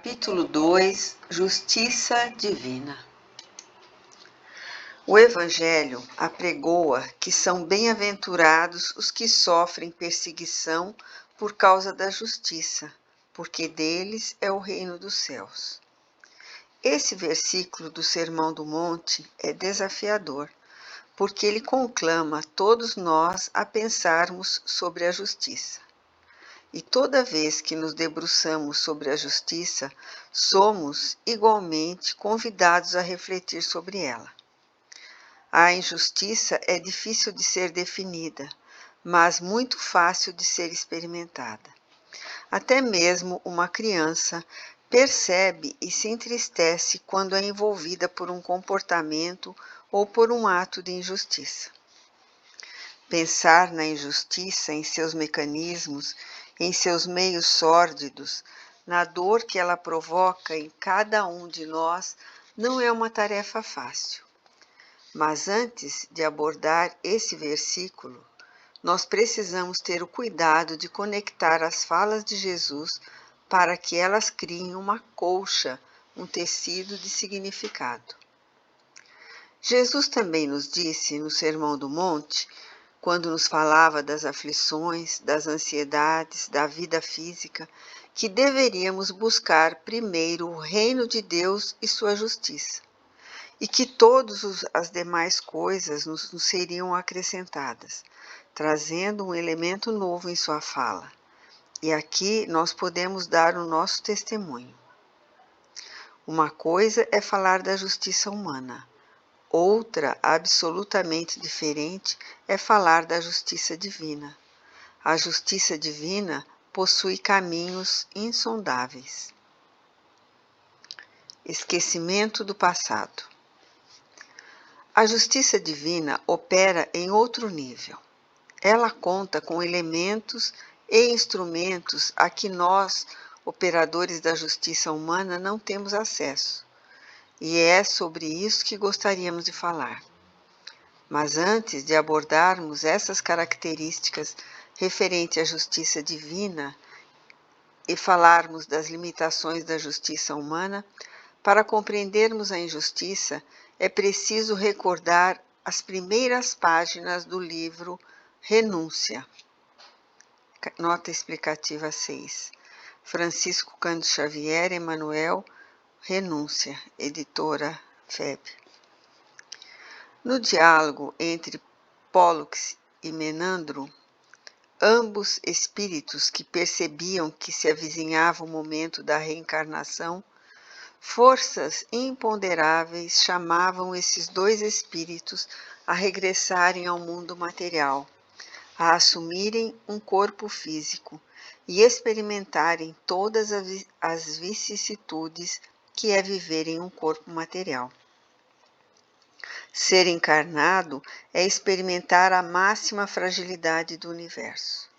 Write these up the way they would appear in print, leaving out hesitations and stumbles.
Capítulo 2 Justiça Divina. O Evangelho apregoa que são bem-aventurados os que sofrem perseguição por causa da justiça, porque deles é o reino dos céus. Esse versículo do Sermão do Monte é desafiador, porque ele conclama todos nós a pensarmos sobre a justiça. E toda vez que nos debruçamos sobre a justiça, somos igualmente convidados a refletir sobre ela. A injustiça é difícil de ser definida, mas muito fácil de ser experimentada. Até mesmo uma criança percebe e se entristece quando é envolvida por um comportamento ou por um ato de injustiça. Pensar na injustiça em seus mecanismos, em seus meios sórdidos, na dor que ela provoca em cada um de nós, não é uma tarefa fácil. Mas antes de abordar esse versículo, nós precisamos ter o cuidado de conectar as falas de Jesus para que elas criem uma colcha, um tecido de significado. Jesus também nos disse no Sermão do Monte, quando nos falava das aflições, das ansiedades, da vida física, que deveríamos buscar primeiro o reino de Deus e sua justiça, e que todas as demais coisas nos seriam acrescentadas, trazendo um elemento novo em sua fala. E aqui nós podemos dar o nosso testemunho. Uma coisa é falar da justiça humana. Outra, absolutamente diferente, é falar da justiça divina. A justiça divina possui caminhos insondáveis. Esquecimento do passado. A justiça divina opera em outro nível. Ela conta com elementos e instrumentos a que nós, operadores da justiça humana, não temos acesso. E é sobre isso que gostaríamos de falar. Mas antes de abordarmos essas características referentes à justiça divina e falarmos das limitações da justiça humana, para compreendermos a injustiça, é preciso recordar as primeiras páginas do livro Renúncia. Nota explicativa 6. Francisco Cândido Xavier, Emanuel, Renúncia, editora FEB. No diálogo entre Pólux e Menandro, ambos espíritos que percebiam que se avizinhava o momento da reencarnação, forças imponderáveis chamavam esses dois espíritos a regressarem ao mundo material, a assumirem um corpo físico e experimentarem todas as vicissitudes que é viver em um corpo material. Ser encarnado é experimentar a máxima fragilidade do universo.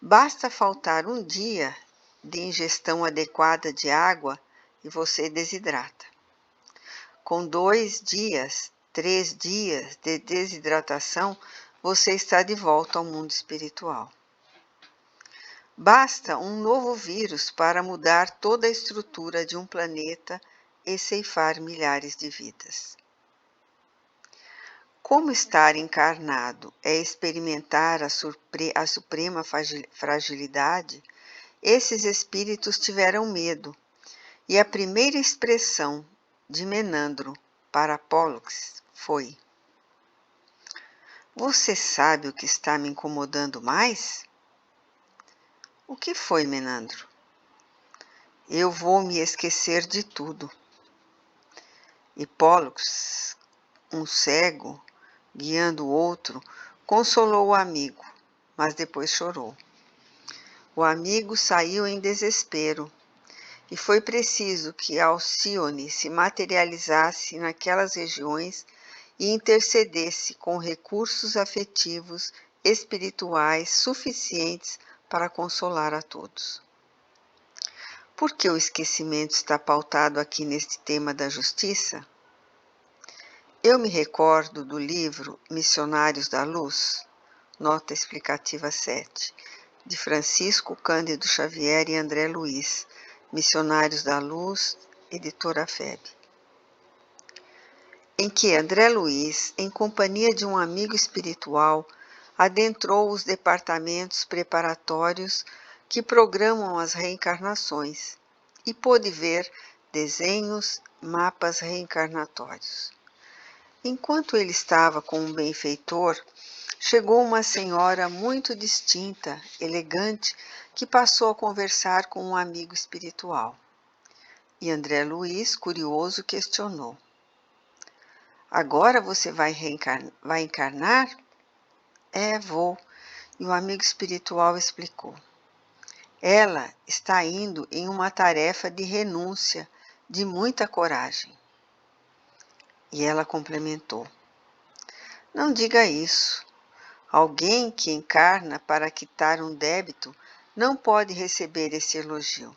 Basta faltar um dia de ingestão adequada de água e você desidrata. Com 2 dias, 3 dias de desidratação, você está de volta ao mundo espiritual. Basta um novo vírus para mudar toda a estrutura de um planeta e ceifar milhares de vidas. Como estar encarnado é experimentar a suprema fragilidade, esses espíritos tiveram medo, e a primeira expressão de Menandro para Pólux foi: "Você sabe o que está me incomodando mais?" "O que foi, Menandro?" "Eu vou me esquecer de tudo." E Pólux, um cego, guiando o outro, consolou o amigo, mas depois chorou. O amigo saiu em desespero, e foi preciso que Alcione se materializasse naquelas regiões e intercedesse com recursos afetivos, espirituais suficientes para consolar a todos. Por que o esquecimento está pautado aqui neste tema da justiça? Eu me recordo do livro Missionários da Luz, nota explicativa 7, de Francisco Cândido Xavier e André Luiz, Missionários da Luz, Editora FEB. Em que André Luiz, em companhia de um amigo espiritual, adentrou os departamentos preparatórios que programam as reencarnações e pôde ver desenhos, mapas reencarnatórios. Enquanto ele estava com um benfeitor, chegou uma senhora muito distinta, elegante, que passou a conversar com um amigo espiritual. E André Luiz, curioso, questionou: agora você vai encarnar? É, vou. E o amigo espiritual explicou: ela está indo em uma tarefa de renúncia, de muita coragem. E ela complementou: não diga isso. Alguém que encarna para quitar um débito não pode receber esse elogio.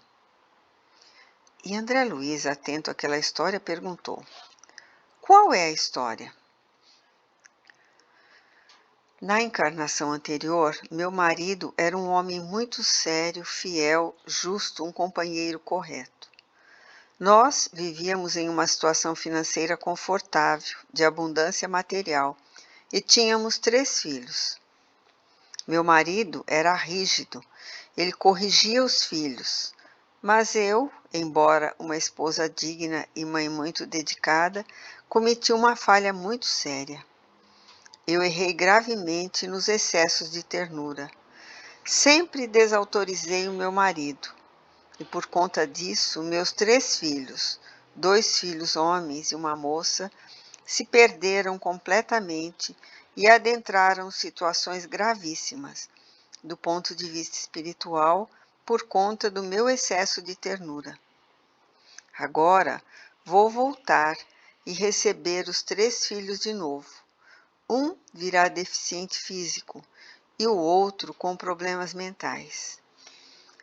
E André Luiz, atento àquela história, perguntou: qual é a história? Na encarnação anterior, meu marido era um homem muito sério, fiel, justo, um companheiro correto. Nós vivíamos em uma situação financeira confortável, de abundância material, e tínhamos 3 filhos. Meu marido era rígido, ele corrigia os filhos, mas eu, embora uma esposa digna e mãe muito dedicada, cometi uma falha muito séria. Eu errei gravemente nos excessos de ternura. Sempre desautorizei o meu marido, e por conta disso, meus 3 filhos, 2 filhos homens e uma moça, se perderam completamente e adentraram situações gravíssimas, do ponto de vista espiritual, por conta do meu excesso de ternura. Agora vou voltar e receber os 3 filhos de novo. Um virá deficiente físico e o outro com problemas mentais.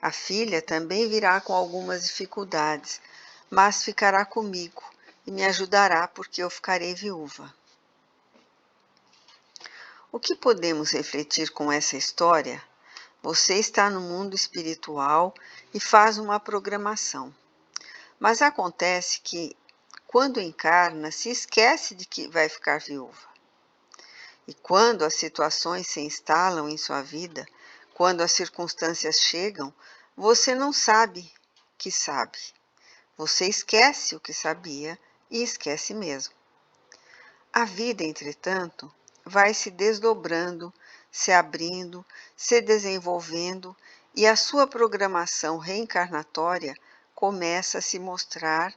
A filha também virá com algumas dificuldades, mas ficará comigo e me ajudará porque eu ficarei viúva. O que podemos refletir com essa história? Você está no mundo espiritual e faz uma programação. Mas acontece que, quando encarna, se esquece de que vai ficar viúva. E quando as situações se instalam em sua vida, quando as circunstâncias chegam, você não sabe que sabe. Você esquece o que sabia e esquece mesmo. A vida, entretanto, vai se desdobrando, se abrindo, se desenvolvendo e a sua programação reencarnatória começa a se mostrar,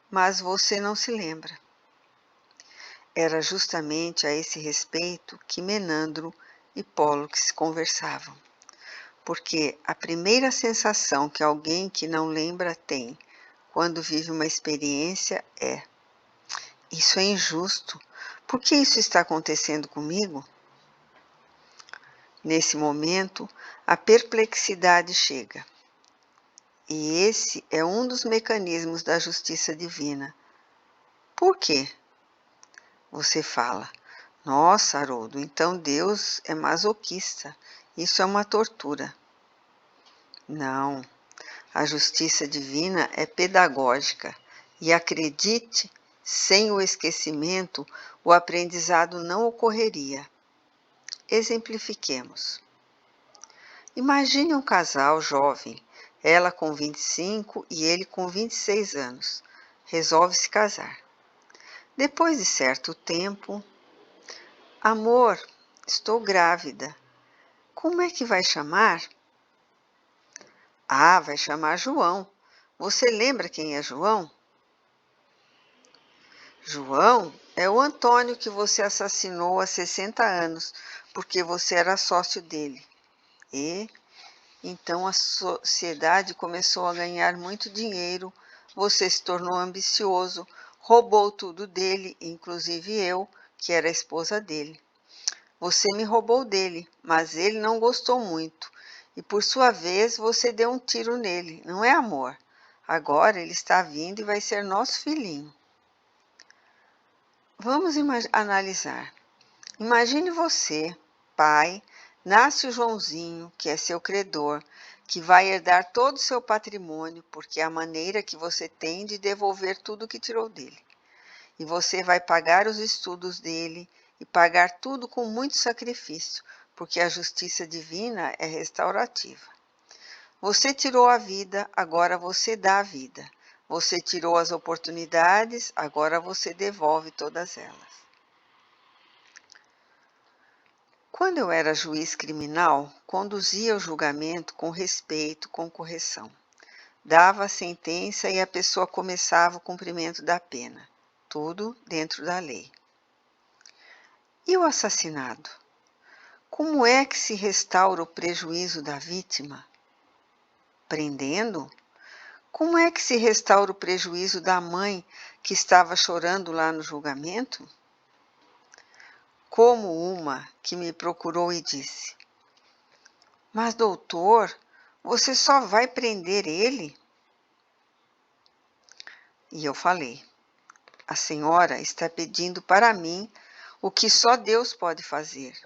mas você não se lembra. Era justamente a esse respeito que Menandro e Pólux conversavam, porque a primeira sensação que alguém que não lembra tem quando vive uma experiência é: isso é injusto, por que isso está acontecendo comigo? Nesse momento, a perplexidade chega. E esse é um dos mecanismos da justiça divina. Por quê? Você fala: nossa, Haroldo, então Deus é masoquista. Isso é uma tortura. Não, a justiça divina é pedagógica. E acredite, sem o esquecimento, o aprendizado não ocorreria. Exemplifiquemos. Imagine um casal jovem, ela com 25 e ele com 26 anos. Resolve se casar. Depois de certo tempo, amor, estou grávida. Como é que vai chamar? Ah, vai chamar João. Você lembra quem é João? João é o Antônio que você assassinou há 60 anos, porque você era sócio dele. E então a sociedade começou a ganhar muito dinheiro, você se tornou ambicioso, roubou tudo dele, inclusive eu, que era a esposa dele. Você me roubou dele, mas ele não gostou muito. E por sua vez você deu um tiro nele, não é, amor? Agora ele está vindo e vai ser nosso filhinho. Vamos analisar. Imagine você, pai, nasce o Joãozinho, que é seu credor, que vai herdar todo o seu patrimônio, porque é a maneira que você tem de devolver tudo que tirou dele. E você vai pagar os estudos dele e pagar tudo com muito sacrifício, porque a justiça divina é restaurativa. Você tirou a vida, agora você dá a vida. Você tirou as oportunidades, agora você devolve todas elas. Quando eu era juiz criminal, conduzia o julgamento com respeito, com correção. Dava a sentença e a pessoa começava o cumprimento da pena. Tudo dentro da lei. E o assassinado? Como é que se restaura o prejuízo da vítima? Prendendo? Como é que se restaura o prejuízo da mãe que estava chorando lá no julgamento? Como uma que me procurou e disse: Mas, doutor, você só vai prender ele? E eu falei: A senhora está pedindo para mim o que só Deus pode fazer.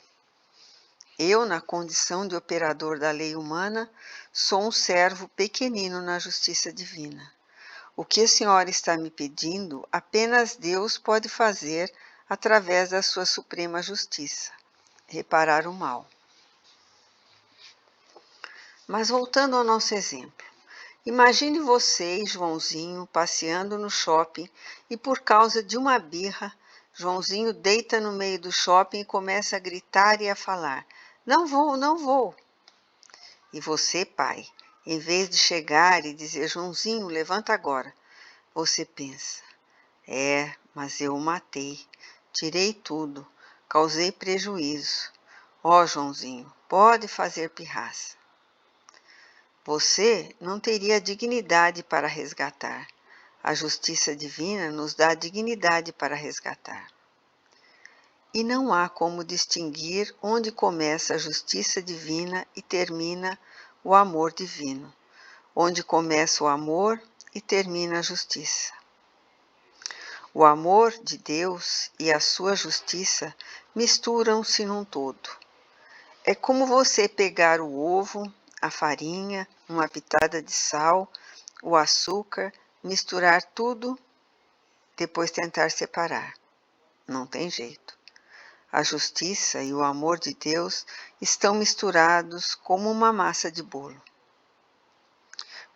Eu, na condição de operador da lei humana, sou um servo pequenino na justiça divina. O que a senhora está me pedindo, apenas Deus pode fazer através da sua suprema justiça, reparar o mal. Mas voltando ao nosso exemplo, imagine você e Joãozinho passeando no shopping e por causa de uma birra, Joãozinho deita no meio do shopping e começa a gritar e a falar: Não vou, não vou. E você, pai, em vez de chegar e dizer: Joãozinho, levanta agora, você pensa: mas eu o matei, tirei tudo, causei prejuízo. Ó, Joãozinho, pode fazer pirraça. Você não teria dignidade para resgatar. A justiça divina nos dá dignidade para resgatar. E não há como distinguir onde começa a justiça divina e termina o amor divino, onde começa o amor e termina a justiça. O amor de Deus e a sua justiça misturam-se num todo. É como você pegar o ovo, a farinha, uma pitada de sal, o açúcar, misturar tudo, depois tentar separar. Não tem jeito. A justiça e o amor de Deus estão misturados como uma massa de bolo.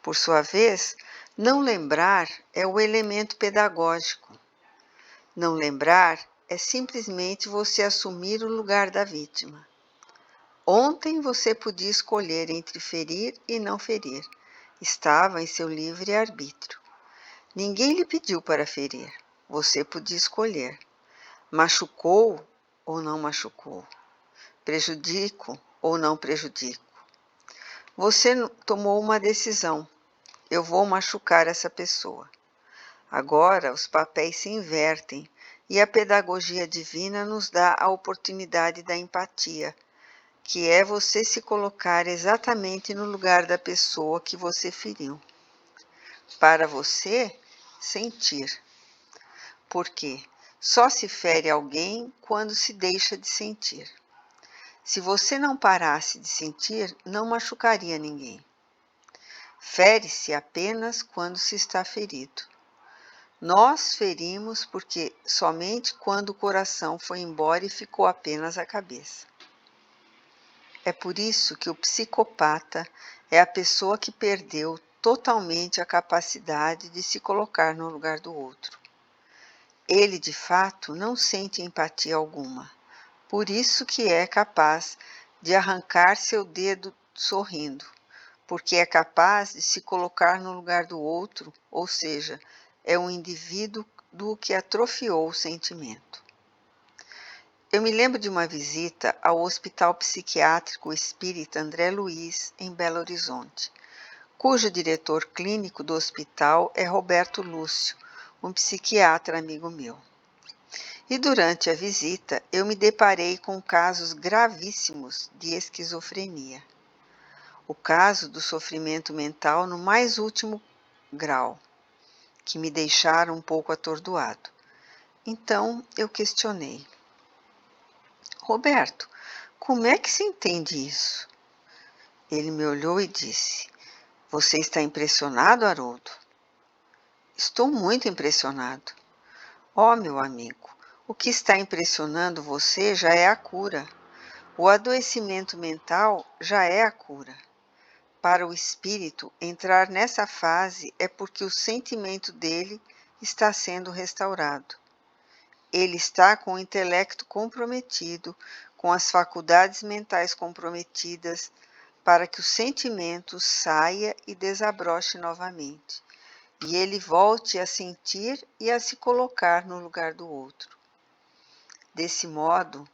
Por sua vez, não lembrar é o elemento pedagógico. Não lembrar é simplesmente você assumir o lugar da vítima. Ontem você podia escolher entre ferir e não ferir. Estava em seu livre-arbítrio. Ninguém lhe pediu para ferir. Você podia escolher. Machucou ou não machucou? Prejudico ou não prejudico? Você tomou uma decisão. Eu vou machucar essa pessoa. Agora os papéis se invertem e a pedagogia divina nos dá a oportunidade da empatia, que é você se colocar exatamente no lugar da pessoa que você feriu. Para você sentir. Porque só se fere alguém quando se deixa de sentir. Se você não parasse de sentir, não machucaria ninguém. Fere-se apenas quando se está ferido. Nós ferimos porque somente quando o coração foi embora e ficou apenas a cabeça. É por isso que o psicopata é a pessoa que perdeu totalmente a capacidade de se colocar no lugar do outro. Ele, de fato, não sente empatia alguma. Por isso que é capaz de arrancar seu dedo sorrindo, porque é capaz de se colocar no lugar do outro, ou seja, é um indivíduo do que atrofiou o sentimento. Eu me lembro de uma visita ao Hospital Psiquiátrico Espírita André Luiz, em Belo Horizonte, cujo diretor clínico do hospital é Roberto Lúcio, um psiquiatra amigo meu. E durante a visita, eu me deparei com casos gravíssimos de esquizofrenia. O caso do sofrimento mental no mais último grau, que me deixaram um pouco atordoado. Então, eu questionei. Roberto, como é que se entende isso? Ele me olhou e disse: Você está impressionado, Haroldo? Estou muito impressionado. Oh, meu amigo, o que está impressionando você já é a cura. O adoecimento mental já é a cura. Para o espírito entrar nessa fase é porque o sentimento dele está sendo restaurado. Ele está com o intelecto comprometido, com as faculdades mentais comprometidas, para que o sentimento saia e desabroche novamente, e ele volte a sentir e a se colocar no lugar do outro. Desse modo,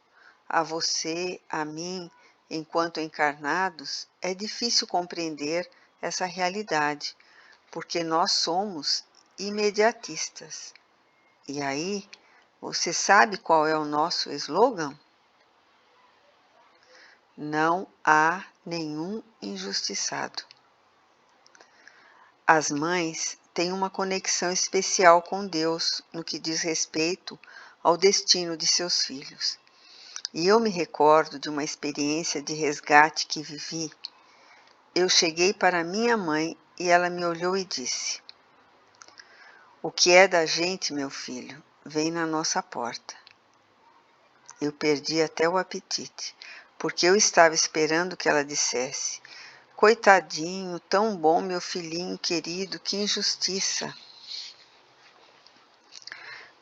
a você, a mim, enquanto encarnados, é difícil compreender essa realidade, porque nós somos imediatistas. E aí, você sabe qual é o nosso slogan? Não há nenhum injustiçado. As mães têm uma conexão especial com Deus no que diz respeito ao destino de seus filhos. E eu me recordo de uma experiência de resgate que vivi. Eu cheguei para minha mãe e ela me olhou e disse: O que é da gente, meu filho, vem na nossa porta. Eu perdi até o apetite, porque eu estava esperando que ela dissesse: Coitadinho, tão bom, meu filhinho querido, que injustiça.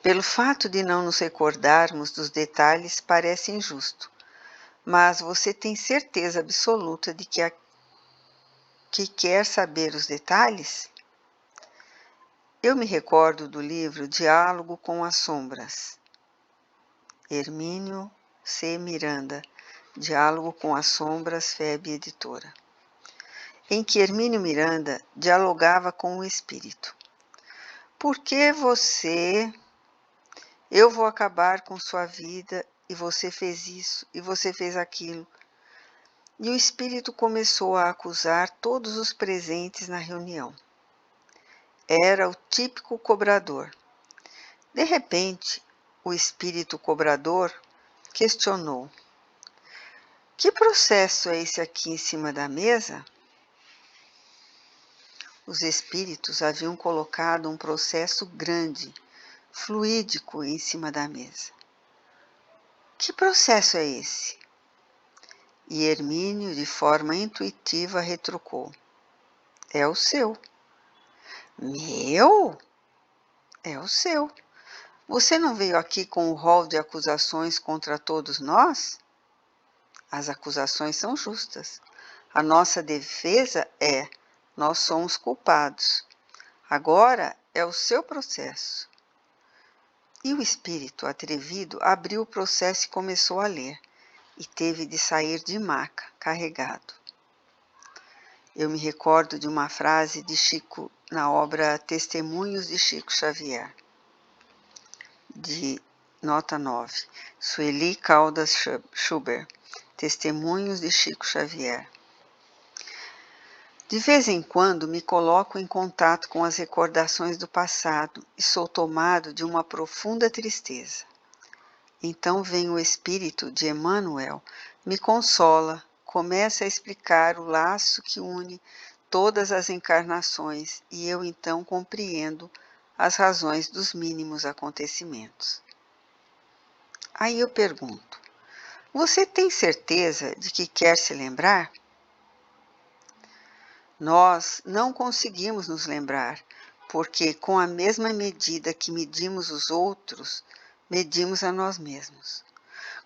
Pelo fato de não nos recordarmos dos detalhes, parece injusto, mas você tem certeza absoluta de que quer saber os detalhes? Eu me recordo do livro Diálogo com as Sombras, Hermínio C. Miranda, Diálogo com as Sombras, FEB Editora, em que Hermínio Miranda dialogava com o espírito. Por que você... Eu vou acabar com sua vida, e você fez isso, e você fez aquilo. E o espírito começou a acusar todos os presentes na reunião. Era o típico cobrador. De repente, o espírito cobrador questionou: Que processo é esse aqui em cima da mesa? Os espíritos haviam colocado um processo grande, fluídico em cima da mesa. Que processo é esse? E Hermínio, de forma intuitiva, retrucou: É o seu. Meu? É o seu. Você não veio aqui com o rol de acusações contra todos nós? As acusações são justas. A nossa defesa é: nós somos culpados. Agora é o seu processo. E o espírito atrevido abriu o processo e começou a ler, e teve de sair de maca, carregado. Eu me recordo de uma frase de Chico na obra Testemunhos de Chico Xavier, de nota 9, Sueli Caldas Schubert, Testemunhos de Chico Xavier. De vez em quando me coloco em contato com as recordações do passado e sou tomado de uma profunda tristeza. Então vem o espírito de Emmanuel, me consola, começa a explicar o laço que une todas as encarnações e eu então compreendo as razões dos mínimos acontecimentos. Aí eu pergunto: você tem certeza de que quer se lembrar? Nós não conseguimos nos lembrar, porque com a mesma medida que medimos os outros, medimos a nós mesmos.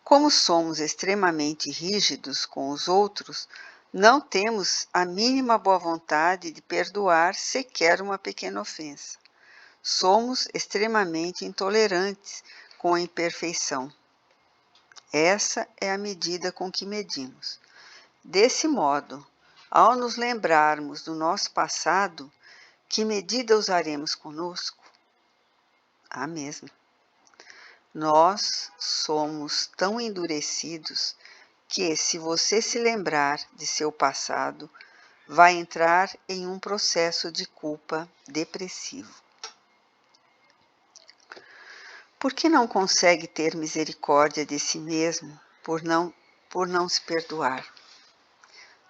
Como somos extremamente rígidos com os outros, não temos a mínima boa vontade de perdoar sequer uma pequena ofensa. Somos extremamente intolerantes com a imperfeição. Essa é a medida com que medimos. Desse modo, ao nos lembrarmos do nosso passado, que medida usaremos conosco? A mesma. Nós somos tão endurecidos que, se você se lembrar de seu passado, vai entrar em um processo de culpa depressivo. Por que não consegue ter misericórdia de si mesmo por não se perdoar?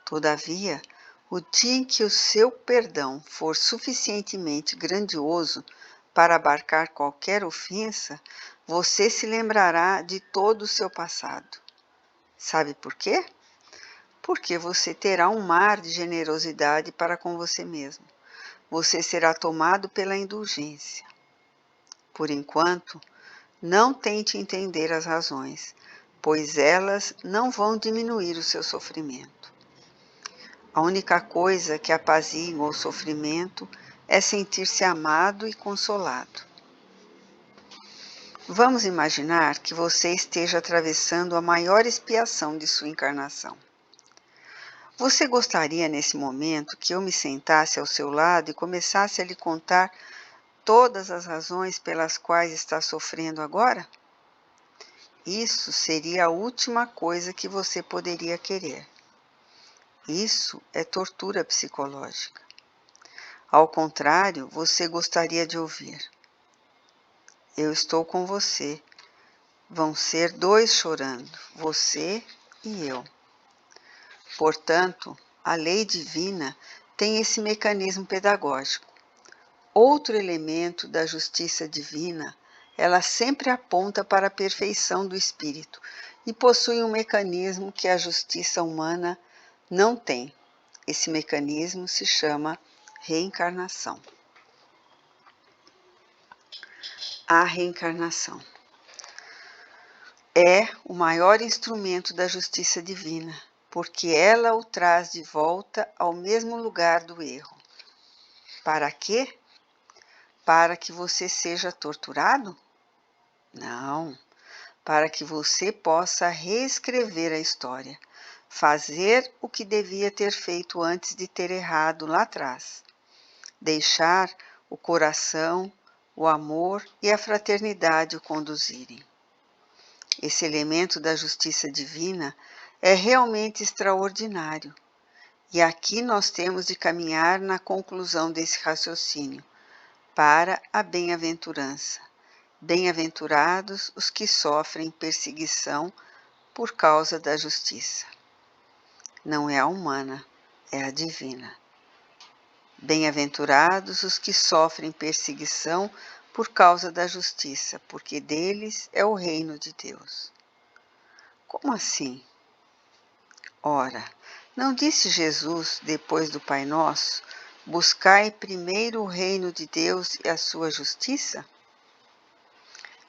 Todavia, o dia em que o seu perdão for suficientemente grandioso para abarcar qualquer ofensa, você se lembrará de todo o seu passado. Sabe por quê? Porque você terá um mar de generosidade para com você mesmo. Você será tomado pela indulgência. Por enquanto, não tente entender as razões, pois elas não vão diminuir o seu sofrimento. A única coisa que apazigua o sofrimento é sentir-se amado e consolado. Vamos imaginar que você esteja atravessando a maior expiação de sua encarnação. Você gostaria nesse momento que eu me sentasse ao seu lado e começasse a lhe contar todas as razões pelas quais está sofrendo agora? Isso seria a última coisa que você poderia querer. Isso é tortura psicológica. Ao contrário, você gostaria de ouvir: eu estou com você. Vão ser dois chorando, você e eu. Portanto, a lei divina tem esse mecanismo pedagógico. Outro elemento da justiça divina, ela sempre aponta para a perfeição do espírito e possui um mecanismo que a justiça humana não tem. Esse mecanismo se chama reencarnação. A reencarnação é o maior instrumento da justiça divina, porque ela o traz de volta ao mesmo lugar do erro. Para quê? Para que você seja torturado? Não, para que você possa reescrever a história, fazer o que devia ter feito antes de ter errado lá atrás, deixar o coração, o amor e a fraternidade o conduzirem. Esse elemento da justiça divina é realmente extraordinário. E aqui nós temos de caminhar na conclusão desse raciocínio, para a bem-aventurança. Bem-aventurados os que sofrem perseguição por causa da justiça. Não é a humana, é a divina. Bem-aventurados os que sofrem perseguição por causa da justiça, porque deles é o reino de Deus. Como assim? Ora, não disse Jesus, depois do Pai Nosso, buscai primeiro o reino de Deus e a sua justiça?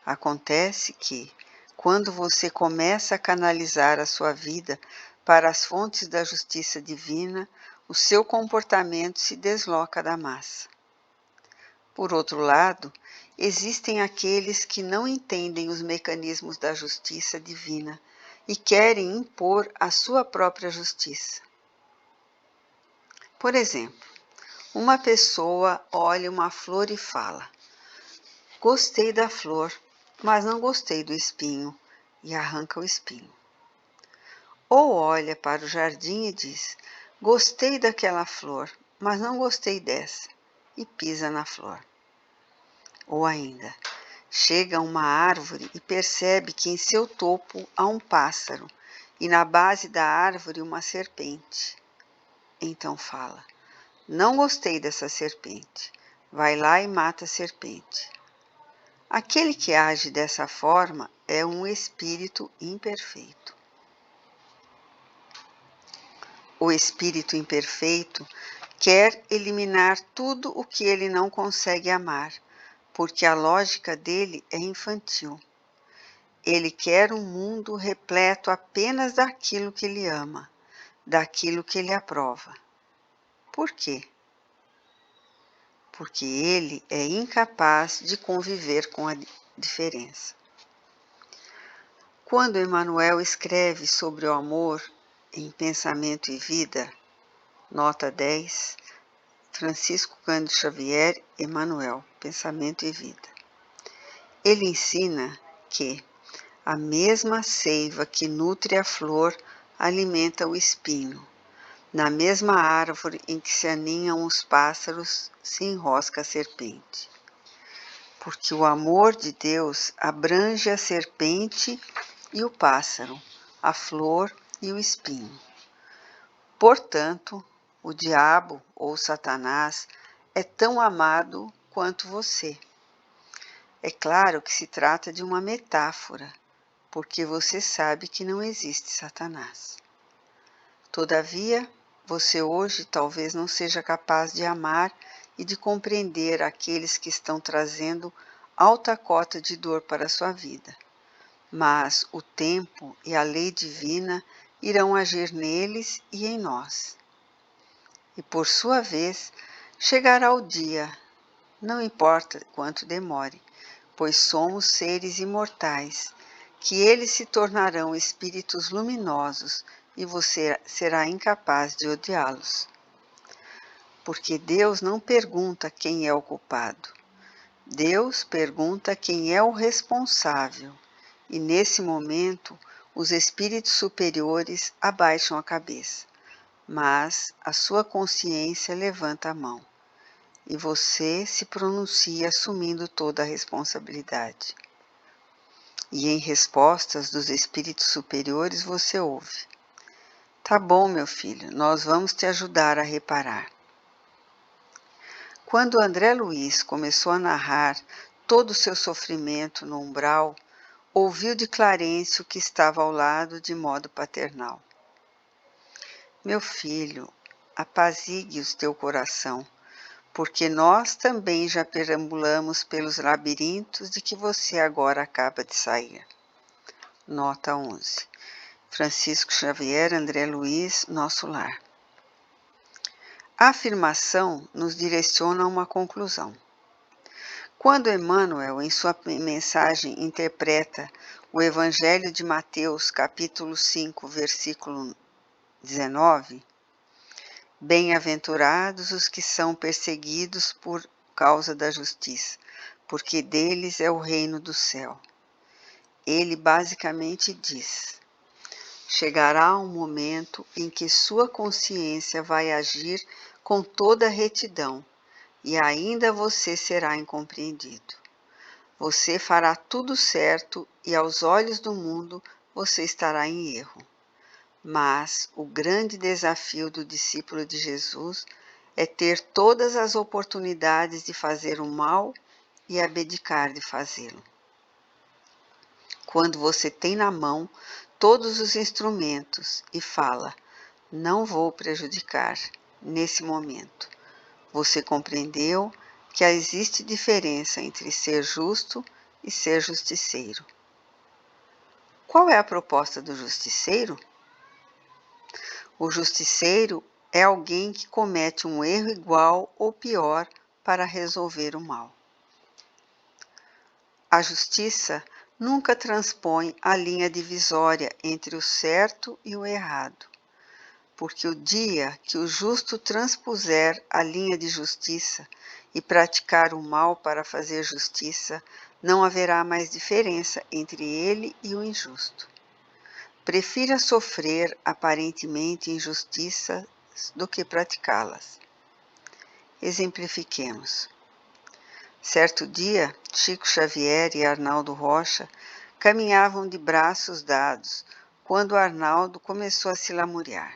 Acontece que, quando você começa a canalizar a sua vida para as fontes da justiça divina, o seu comportamento se desloca da massa. Por outro lado, existem aqueles que não entendem os mecanismos da justiça divina e querem impor a sua própria justiça. Por exemplo, uma pessoa olha uma flor e fala: gostei da flor, mas não gostei do espinho, e arranca o espinho. Ou olha para o jardim e diz: gostei daquela flor, mas não gostei dessa, e pisa na flor. Ou ainda, chega a uma árvore e percebe que em seu topo há um pássaro e na base da árvore uma serpente. Então fala: não gostei dessa serpente. Vai lá e mata a serpente. Aquele que age dessa forma é um espírito imperfeito. O espírito imperfeito quer eliminar tudo o que ele não consegue amar, porque a lógica dele é infantil. Ele quer um mundo repleto apenas daquilo que ele ama, daquilo que ele aprova. Por quê? Porque ele é incapaz de conviver com a diferença. Quando Emmanuel escreve sobre o amor em Pensamento e Vida, nota 10, Francisco Cândido Xavier, Emmanuel, Pensamento e Vida. Ele ensina que a mesma seiva que nutre a flor alimenta o espinho. Na mesma árvore em que se aninham os pássaros se enrosca a serpente. Porque o amor de Deus abrange a serpente e o pássaro, a flor e o espinho. Portanto, o diabo ou Satanás é tão amado quanto você. É claro que se trata de uma metáfora, porque você sabe que não existe Satanás. Todavia, você hoje talvez não seja capaz de amar e de compreender aqueles que estão trazendo alta cota de dor para a sua vida. Mas o tempo e a lei divina irão agir neles e em nós. E por sua vez, chegará o dia, não importa quanto demore, pois somos seres imortais, que eles se tornarão espíritos luminosos e você será incapaz de odiá-los. Porque Deus não pergunta quem é o culpado. Deus pergunta quem é o responsável. E nesse momento, os espíritos superiores abaixam a cabeça, mas a sua consciência levanta a mão. E você se pronuncia assumindo toda a responsabilidade. E em respostas dos espíritos superiores você ouve: tá bom, meu filho, nós vamos te ajudar a reparar. Quando André Luiz começou a narrar todo o seu sofrimento no umbral, ouviu de Clarencio, que estava ao lado, de modo paternal: meu filho, apazigue o teu coração, porque nós também já perambulamos pelos labirintos de que você agora acaba de sair. Nota 11. Francisco Xavier, André Luiz, Nosso Lar. A afirmação nos direciona a uma conclusão. Quando Emmanuel, em sua mensagem, interpreta o Evangelho de Mateus, capítulo 5, versículo 19, bem-aventurados os que são perseguidos por causa da justiça, porque deles é o reino do céu. Ele basicamente diz: chegará um momento em que sua consciência vai agir com toda retidão e ainda você será incompreendido. Você fará tudo certo e aos olhos do mundo você estará em erro. Mas o grande desafio do discípulo de Jesus é ter todas as oportunidades de fazer o mal e abdicar de fazê-lo. Quando você tem na mão todos os instrumentos e fala: não vou prejudicar nesse momento, você compreendeu que existe diferença entre ser justo e ser justiceiro. Qual é a proposta do justiceiro? O justiceiro é alguém que comete um erro igual ou pior para resolver o mal. A justiça nunca transpõe a linha divisória entre o certo e o errado, porque o dia que o justo transpuser a linha de justiça e praticar o mal para fazer justiça, não haverá mais diferença entre ele e o injusto. Prefira sofrer aparentemente injustiças do que praticá-las. Exemplifiquemos. Certo dia, Chico Xavier e Arnaldo Rocha caminhavam de braços dados, quando Arnaldo começou a se lamuriar.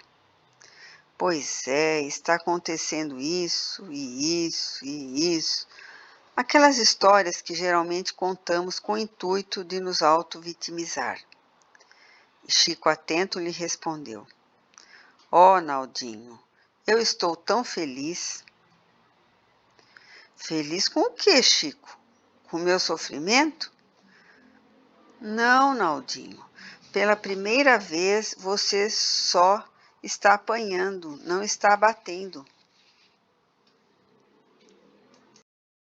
Pois é, está acontecendo isso, e isso, e isso. Aquelas histórias que geralmente contamos com o intuito de nos auto-vitimizar. E Chico, atento, lhe respondeu: ó, Naldinho, eu estou tão feliz. Feliz com o quê, Chico? Com o meu sofrimento? Não, Naldinho. Pela primeira vez você só está apanhando, não está batendo.